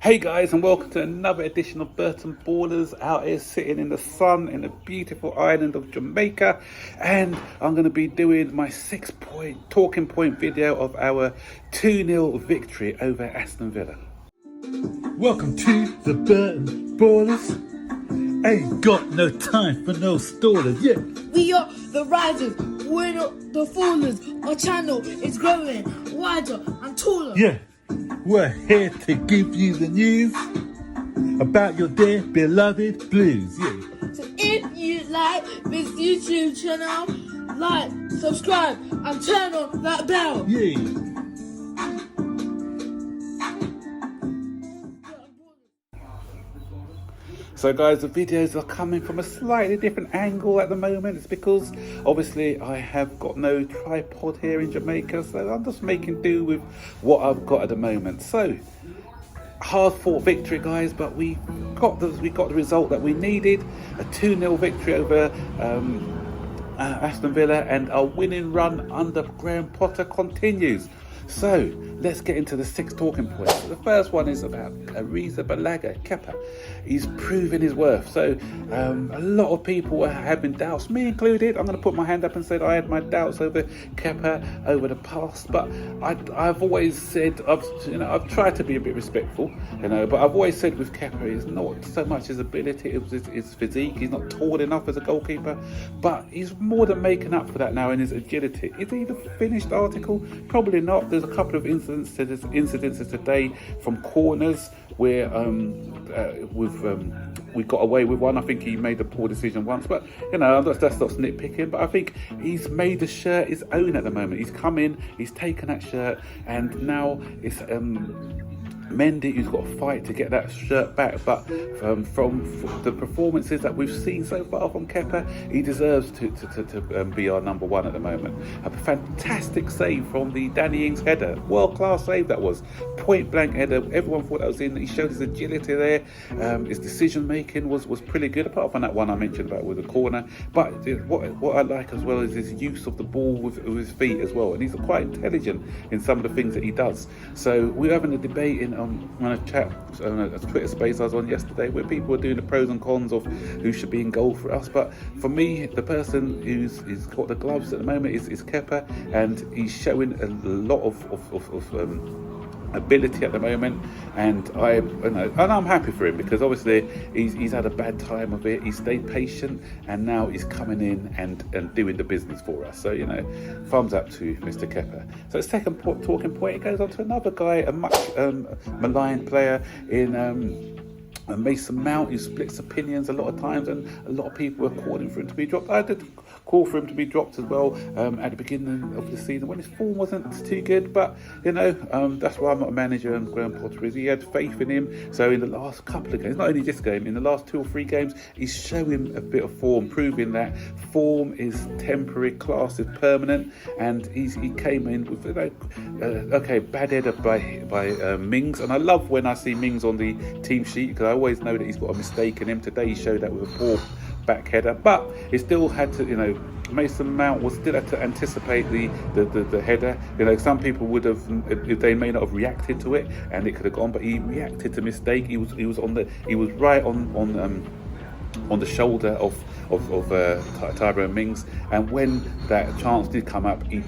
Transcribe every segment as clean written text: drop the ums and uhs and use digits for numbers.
Hey guys, and welcome to another edition of Burton Ballers, out here sitting in the sun in the beautiful island of Jamaica. And I'm going to be doing my 6-point talking point video of our 2-0 victory over Aston Villa. Welcome to the Burton Ballers. Ain't got no time for no stallers, yeah. We are the risers, we're not the fallers. Our channel is growing wider and taller. Yeah, we're here to give you the news about your dear beloved Blues, yeah. So if you like this YouTube channel, like, subscribe and turn on that bell. Yeah. So guys, the videos are coming from a slightly different angle at the moment. It's because obviously I have got no tripod here in Jamaica, so I'm just making do with what I've got at the moment. So hard fought victory, guys, but we got the result that we needed. A 2-0 victory over Aston Villa, and our winning run under Graham Potter continues. So let's get into the 6 talking points. The first one is about Kepa. He's proven his worth. So a lot of people are having doubts, me included. I'm going to put my hand up and say I had my doubts over Kepa over the past, but I've always said I've tried to be a bit respectful, but I've always said with Kepa, it's not so much his ability, it was his physique. He's not tall enough as a goalkeeper, but he's more than making up for that now in his agility. Is he the finished article? Probably not. There's a couple of incidences today from corners where we got away with one. I think he made a poor decision once, but that's not nitpicking. But I think he's made the shirt his own at the moment. He's come in, he's taken that shirt, and now it's Mendy who's got to fight to get that shirt back. But from the performances that we've seen so far from Kepa, he deserves to be our number one at the moment. A fantastic save from the Danny Ings header, world class save that was, point blank header. Everyone thought that was in. He showed his agility there. His decision making was pretty good, apart from that one I mentioned about with the corner. But what I like as well is his use of the ball with his feet as well, and he's quite intelligent in some of the things that he does. So we're having a debate on a chat, on a Twitter space I was on yesterday, where people were doing the pros and cons of who should be in goal for us. But for me, the person who's got the gloves at the moment is Kepa, and he's showing a lot of ability at the moment, and I'm happy for him, because obviously he's had a bad time of it. He stayed patient, and now he's coming in and doing the business for us. So thumbs up to Mr. Kepa. So second talking point, it goes on to another guy, a much maligned player in Mason Mount, who splits opinions a lot of times, and a lot of people are calling for him to be dropped. I did call for him to be dropped as well at the beginning of the season when his form wasn't too good, but that's why I'm not a manager, and Graham Potter is. He had faith in him. So in the last couple of games, not only this game, in the last 2 or 3 games, he's showing a bit of form, proving that form is temporary, class is permanent. And he came in with bad header by Mings, and I love when I see Mings on the team sheet, because I always know that he's got a mistake in him. Today he showed that with a poor back header, but he still had to, Mason Mount still had to anticipate the header. Some people would have, they may not have reacted to it, and it could have gone, but he reacted to mistake. He was right on the shoulder of Tyrone Mings, and when that chance did come up, it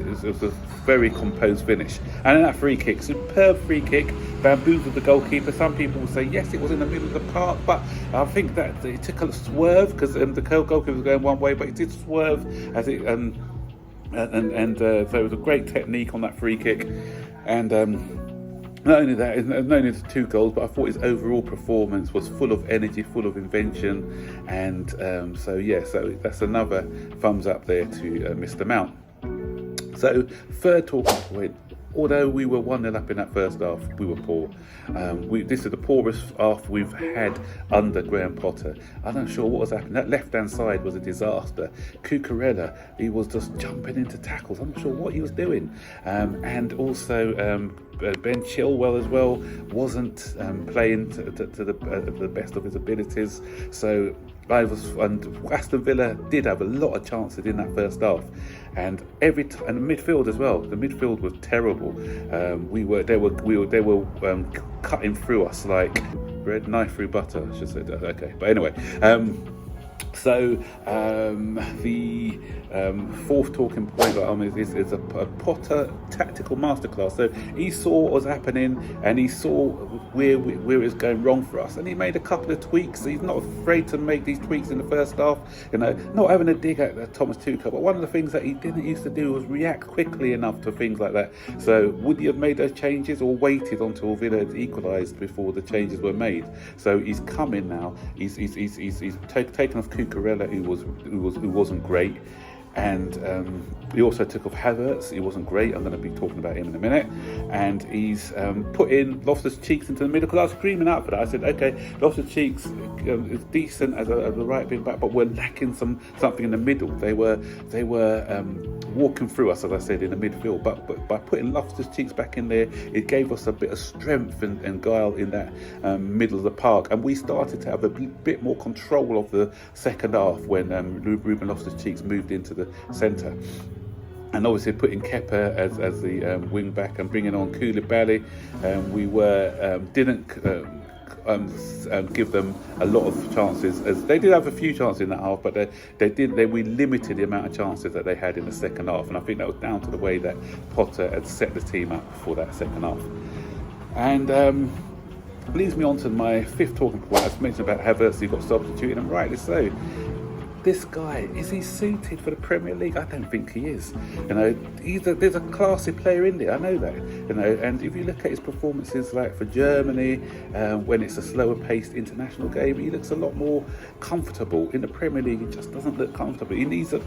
was a very composed finish. And then that free kick, superb free kick, bamboozled the goalkeeper. Some people will say yes, it was in the middle of the park, but I think that it took a swerve, because the goalkeeper was going one way, but it did swerve as it so it was a great technique on that free kick. And not only that, not only the 2 goals, but I thought his overall performance was full of energy, full of invention, and so that's another thumbs up there to Mr. Mount. So third talking point, although we were 1-0 up in that first half, we were poor. This is the poorest half we've had under Graham Potter. I'm not sure what was happening. That left-hand side was a disaster. Cucurella, he was just jumping into tackles. I'm not sure what he was doing. And also Ben Chilwell as well wasn't playing to the best of his abilities. So and Aston Villa did have a lot of chances in that first half, and and the midfield as well. The midfield was terrible. They were cutting through us like bread, knife through butter. I should say that. Okay, but anyway. So the fourth talking point is a Potter tactical masterclass. So he saw what was happening and he saw where it was going wrong for us, and he made a couple of tweaks. He's not afraid to make these tweaks in the first half. Not having a dig at Thomas Tuchel, but one of the things that he didn't used to do was react quickly enough to things like that. So would he have made those changes or waited until Villa had equalised before the changes were made? So he's come in now. He's taken off Cucurella, who wasn't great. And he also took off Havertz. He wasn't great. I'm going to be talking about him in a minute. And he's put in Loftus-Cheeks into the middle, because I was screaming out for that. I said, okay, Loftus-Cheeks is decent as a right wing back, but we're lacking something in the middle. They were walking through us, as I said, in the midfield. But by putting Loftus-Cheeks back in there, it gave us a bit of strength and guile in that middle of the park. And we started to have a bit more control of the second half when Ruben Loftus-Cheeks moved into the centre. And obviously putting Kepa as the wing back and bringing on Koulibaly, we didn't give them a lot of chances. As they did have a few chances in that half, but we limited the amount of chances that they had in the second half. And I think that was down to the way that Potter had set the team up for that second half. And leads me on to my fifth talking point. I mentioned about Havertz. He got substituted, and rightly so. This guy, is he suited for the Premier League? I don't think he is. There's a classy player in there. I know that. And if you look at his performances, like for Germany, when it's a slower-paced international game, he looks a lot more comfortable. In the Premier League, he just doesn't look comfortable. He's a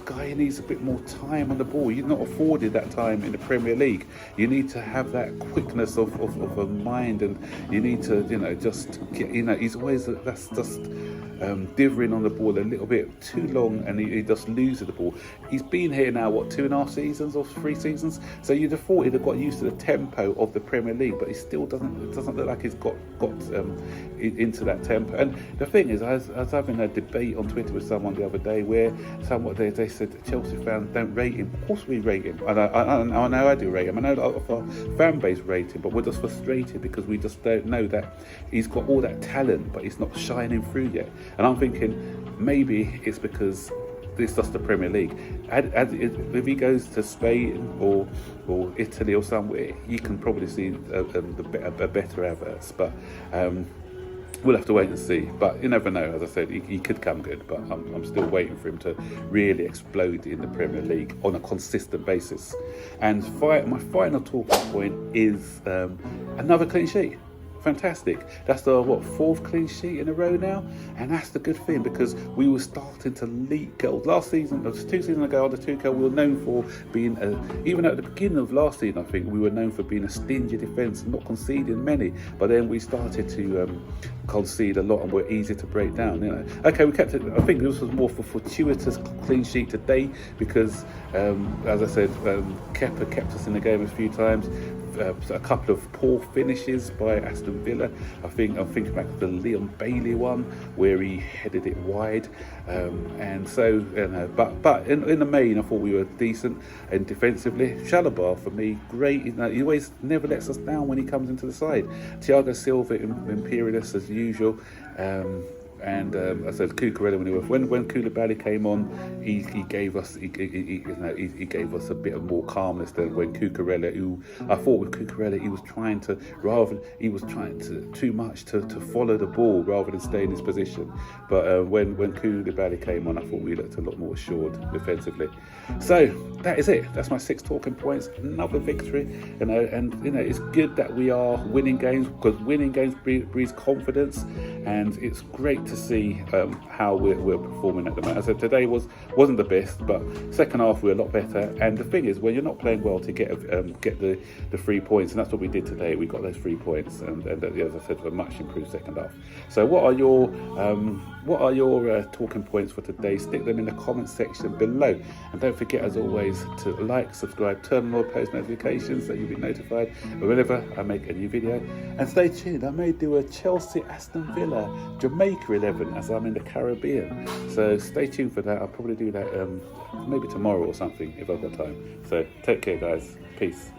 guy who needs a bit more time on the ball. You're not afforded that time in the Premier League. You need to have that quickness of a mind, and you need to, he's always that's just dithering on the ball a little bit too long, and he just loses the ball. He's been here now, 2.5 seasons or 3 seasons, so you'd have thought he'd have got used to the tempo of the Premier League, but he still doesn't look like he's got into that tempo. And the thing is, I was having a debate on Twitter with someone the other day where they said Chelsea fans don't rate him. Of course we rate him, and I know I do rate him. I know a lot of our fan base rate him, but we're just frustrated because we just don't know that he's got all that talent, but he's not shining through yet. And I'm thinking maybe it's because it's just the Premier League. If he goes to Spain or Italy or somewhere, you can probably see a better Havertz. But we'll have to wait and see. But you never know. As I said, he could come good, but I'm still waiting for him to really explode in the Premier League on a consistent basis. And my final talking point is another clean sheet. Fantastic. That's the fourth clean sheet in a row now, and that's the good thing, because we were starting to leak goals. Last season, 2 seasons ago, under Tuchel, we were known for being even at the beginning of last season, I think we were known for being a stingy defence, not conceding many. But then we started to concede a lot, and we're easy to break down. Okay, we kept it. I think this was more for fortuitous clean sheet today, because as I said, Kepa kept us in the game a few times. A couple of poor finishes by Aston Villa. I'm thinking back to the Leon Bailey one where he headed it wide, and so but in the main I thought we were decent. And defensively, Chalobah for me, great. He always never lets us down when he comes into the side. Thiago Silva imperious as usual. And I said Cucurella when Koulibaly came on, he gave us he gave us a bit of more calmness than when Cucurella, who I thought with Cucurella he was trying too much to follow the ball rather than stay in his position. But when Koulibaly came on, I thought we looked a lot more assured defensively. So that is it. That's my 6 talking points. Another victory, and it's good that we are winning games, because winning games breeds confidence, and it's great to see how we're performing at the moment. As I said, today wasn't the best, but second half we're a lot better. And the thing is, when you're not playing well, to get the 3 points, and that's what we did today. We got those 3 points, and as I said, a much improved second half. So what are your talking points for today? Stick them in the comment section below, and don't forget, as always, to like, subscribe, turn on all post notifications so you'll be notified whenever I make a new video. And stay tuned, I may do a Chelsea Aston Villa Jamaica 11 as I'm in the Caribbean. So stay tuned for that. I'll probably do that maybe tomorrow or something if I've got time. So take care, guys. Peace.